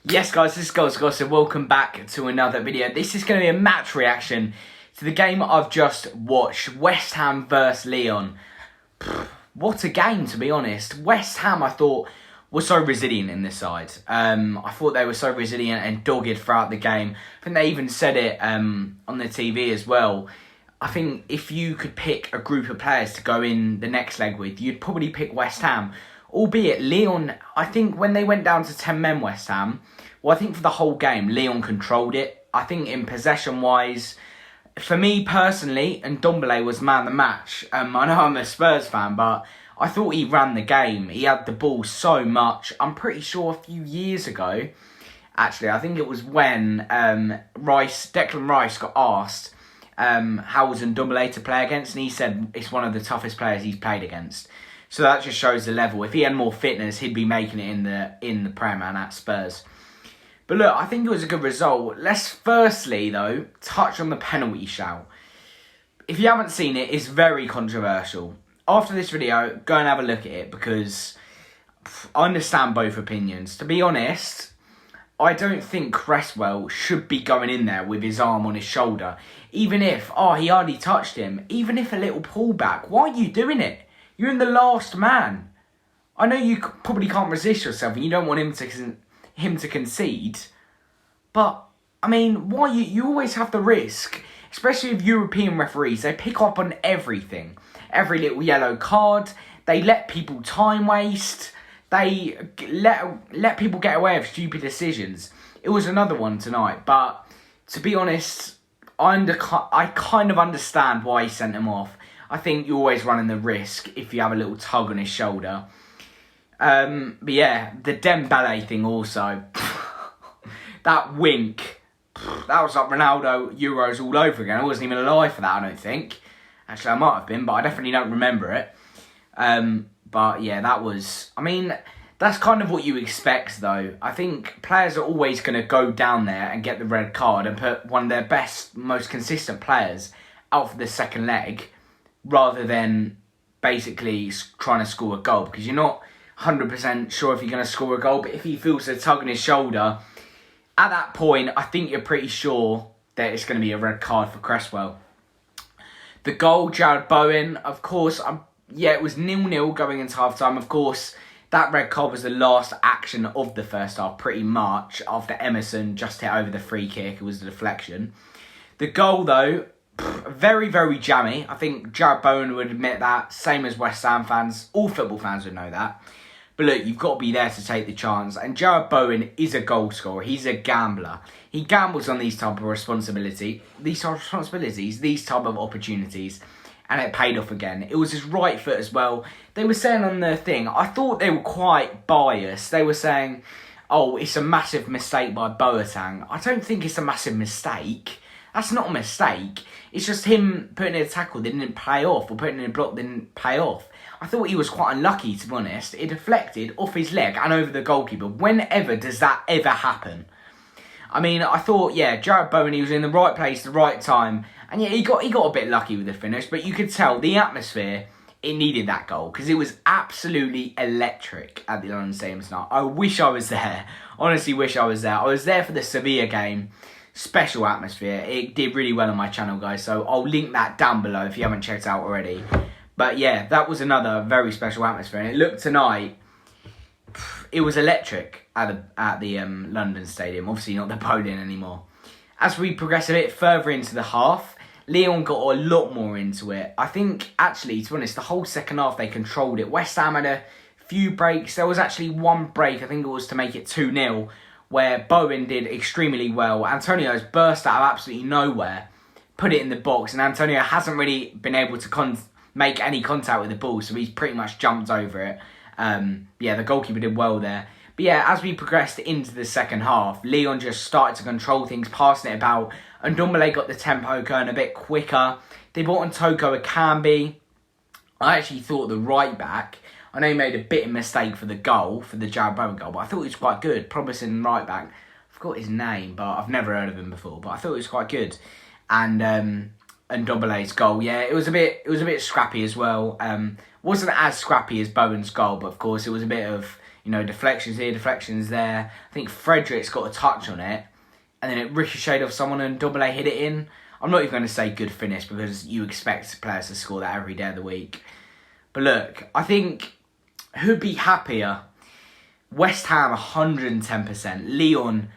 Yes guys, this is Goss, and welcome back to another video. This is going to be a match reaction to the game I've just watched, West Ham vs Lyon. What a game, to be honest. West Ham, I thought, was so resilient in this side. I thought they were so resilient and dogged throughout the game. I think they even said it on the TV as well. I think if you could pick a group of players to go in the next leg with, you'd probably pick West Ham. Albeit Lyon, I think when they went down to 10 men, West Ham, well, I think for the whole game, Lyon controlled it. I think in possession-wise, for me personally, and Ndombele was man of the match. I know I'm a Spurs fan, but I thought he ran the game. He had the ball so much. I'm pretty sure a few years ago, actually, I think it was when Declan Rice got asked how was Ndombele to play against, and he said it's one of the toughest players he's played against. So that just shows the level. If he had more fitness, he'd be making it in the Prem and at Spurs. But look, I think it was a good result. Let's firstly, though, touch on the penalty shout. If you haven't seen it, it's very controversial. After this video, go and have a look at it because I understand both opinions. To be honest, I don't think CRESSWELL should be going in there with his arm on his shoulder. Even if, he hardly touched him. Even if a little pullback, why are you doing it? You're in the last man. I know you probably can't resist yourself and you don't want him to concede. But, I mean, why you always have the risk. Especially with European referees. They pick up on everything. Every little yellow card. They let people time waste. They let people get away with stupid decisions. It was another one tonight. But, to be honest, I kind of understand why he sent him off. I think you're always running the risk if you have a little tug on his shoulder. But yeah, the Dembele thing also. That wink. That was like Ronaldo Euros all over again. I wasn't even alive for that, I don't think. Actually, I might have been, but I definitely don't remember it. But yeah, that was... I mean, that's kind of what you expect, though. I think players are always going to go down there and get the red card and put one of their best, most consistent players out for the second leg, rather than basically trying to score a goal, because you're not 100% sure if you're going to score a goal. But if he feels a tug on his shoulder, at that point, I think you're pretty sure that it's going to be a red card for CRESSWELL. The goal, Jared Bowen, of course, it was 0-0 going into half-time. Of course, that red card was the last action of the first half, pretty much, after Emerson just hit over the free kick. It was the deflection. The goal, though, very, very jammy. I think Jared Bowen would admit that. Same as West Ham fans. All football fans would know that. But look, you've got to be there to take the chance. And Jared Bowen is a goal scorer. He's a gambler. He gambles on these type of responsibilities, these type of opportunities. And it paid off again. It was his right foot as well. They were saying on their thing, I thought they were quite biased. They were saying, oh, it's a massive mistake by Boateng. I don't think it's a massive mistake. That's not a mistake. It's just him putting in a tackle that didn't pay off, or putting in a block that didn't pay off. I thought he was quite unlucky, to be honest. It deflected off his leg and over the goalkeeper. Whenever does that ever happen? I mean, I thought, yeah, Jared Bowen, he was in the right place, the right time. And yeah, he got a bit lucky with the finish. But you could tell the atmosphere, it needed that goal. Because it was absolutely electric at the London Stadium tonight. I wish I was there. Honestly, wish I was there. I was there for the Sevilla game. Special atmosphere. It did really well on my channel, guys. So I'll link that down below if you haven't checked it out already. But yeah, that was another very special atmosphere. And it looked tonight, it was electric at the London Stadium. Obviously not the Bowling anymore. As we progress a bit further into the half, Lyon got a lot more into it. I think, actually, to be honest, the whole second half they controlled it. West Ham had a few breaks. There was actually one break, I think it was to make it 2-0, where Bowen did extremely well. Antonio's burst out of absolutely nowhere, put it in the box, and Antonio hasn't really been able to make any contact with the ball, so he's pretty much jumped over it. Yeah, the goalkeeper did well there. But yeah, as we progressed into the second half, Lyon just started to control things, passing it about, and Ndombele got the tempo going a bit quicker. They brought on Toko Akambi. I actually thought the right back, I know he made a bit of mistake for the goal, for the Jared Bowen goal, but I thought he was quite good. Promising right back. I forgot his name, but I've never heard of him before. But I thought he was quite good. And Ndombele's goal, yeah, it was a bit scrappy as well. Wasn't as scrappy as Bowen's goal, but of course it was a bit of You know, deflections here, deflections there. I think Frederick's got a touch on it. And then it ricocheted off someone and Double A hit it in. I'm not even going to say good finish because you expect players to score that every day of the week. But look, I think who'd be happier? West Ham 110%.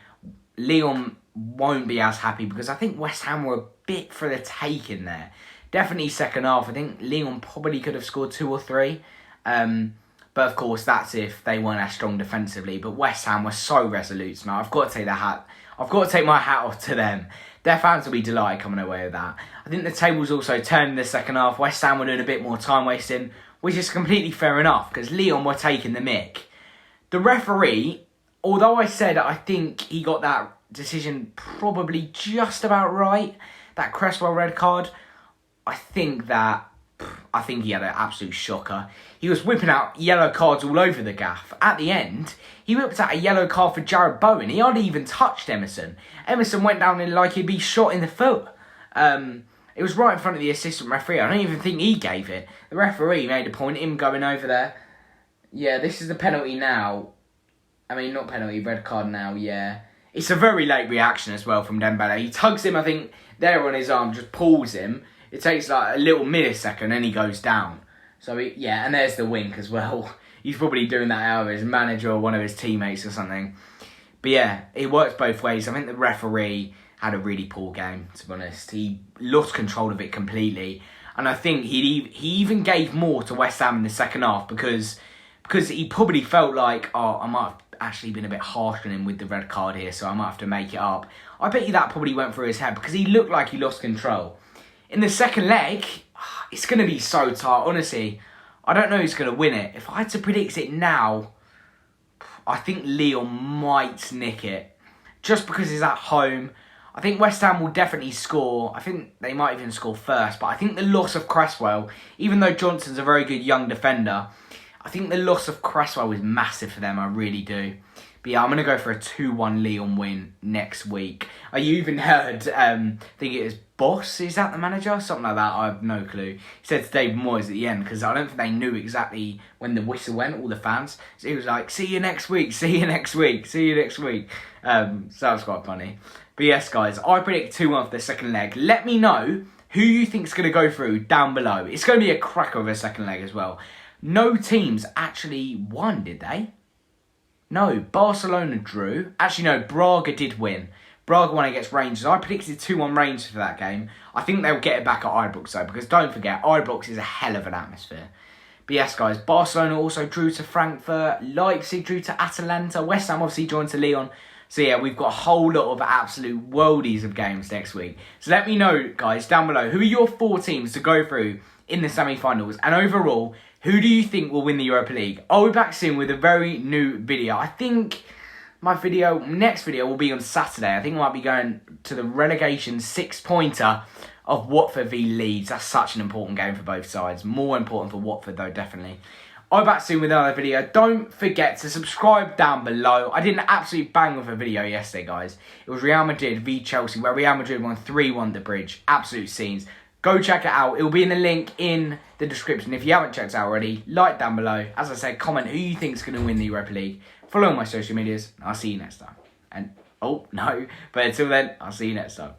Lyon won't be as happy because I think West Ham were a bit for the taking there. Definitely second half. I think Lyon probably could have scored 2 or 3. But of course, that's if they weren't as strong defensively. But West Ham were so resolute tonight. I've got to take my hat off to them. Their fans will be delighted coming away with that. I think the tables also turned in the second half. West Ham were doing a bit more time wasting, which is completely fair enough because Lyon were taking the mick. The referee, although I said I think he got that decision probably just about right, that Cresswell red card, I think he had an absolute shocker. He was whipping out yellow cards all over the gaff. At the end, he whipped out a yellow card for Jared Bowen. He hardly even touched Emerson. Emerson went down in like he'd be shot in the foot. It was right in front of the assistant referee. I don't even think he gave it. The referee made a point, him going over there. Yeah, this is the penalty now. I mean, not penalty, red card now, yeah. It's a very late reaction as well from Dembele. He tugs him, I think, there on his arm, just pulls him. It takes like a little millisecond and he goes down. So, yeah, and there's the wink as well. He's probably doing that out of his manager or one of his teammates or something. But yeah, it works both ways. I think the referee had a really poor game, to be honest. He lost control of it completely. And I think he even gave more to West Ham in the second half because he probably felt like, oh, I might have actually been a bit harsh on him with the red card here, so I might have to make it up. I bet you that probably went through his head because he looked like he lost control. In the second leg, it's going to be so tight. Honestly, I don't know who's going to win it. If I had to predict it now, I think Lyon might nick it. Just because he's at home. I think West Ham will definitely score. I think they might even score first. But I think the loss of Cresswell, even though Johnson's a very good young defender, I think the loss of Cresswell is massive for them. I really do. But yeah, I'm going to go for a 2-1 Lyon win next week. I even heard, I think it was Boss, is that the manager? Something like that, I have no clue. He said to Dave Moyes at the end, because I don't think they knew exactly when the whistle went, all the fans. So he was like, see you next week, see you next week, see you next week. So that was quite funny. But yes, guys, I predict 2-1 for the second leg. Let me know who you think's going to go through down below. It's going to be a cracker of a second leg as well. No teams actually won, did they? No, Barcelona drew. Actually, no, Braga did win. Braga won against Rangers. I predicted 2-1 Rangers for that game. I think they'll get it back at Ibrox though, because don't forget, Ibrox is a hell of an atmosphere. But yes, guys, Barcelona also drew to Frankfurt. Leipzig drew to Atalanta. West Ham obviously joined to Lyon. So yeah, we've got a whole lot of absolute worldies of games next week. So let me know, guys, down below, who are your 4 teams to go through in the semi-finals? And overall, who do you think will win the Europa League? I'll be back soon with a very new video. I think my next video will be on Saturday. I think I might be going to the relegation 6-pointer of Watford v Leeds. That's such an important game for both sides. More important for Watford though, definitely. I'll be back soon with another video. Don't forget to subscribe down below. I did an absolute bang of a video yesterday, guys. It was Real Madrid v Chelsea, where Real Madrid won 3-1 the bridge. Absolute scenes. Go check it out. It will be in the link in the description. If you haven't checked it out already, like down below. As I said, comment who you think is going to win the Europa League. Follow my social medias. I'll see you next time. And, oh, no. But until then, I'll see you next time.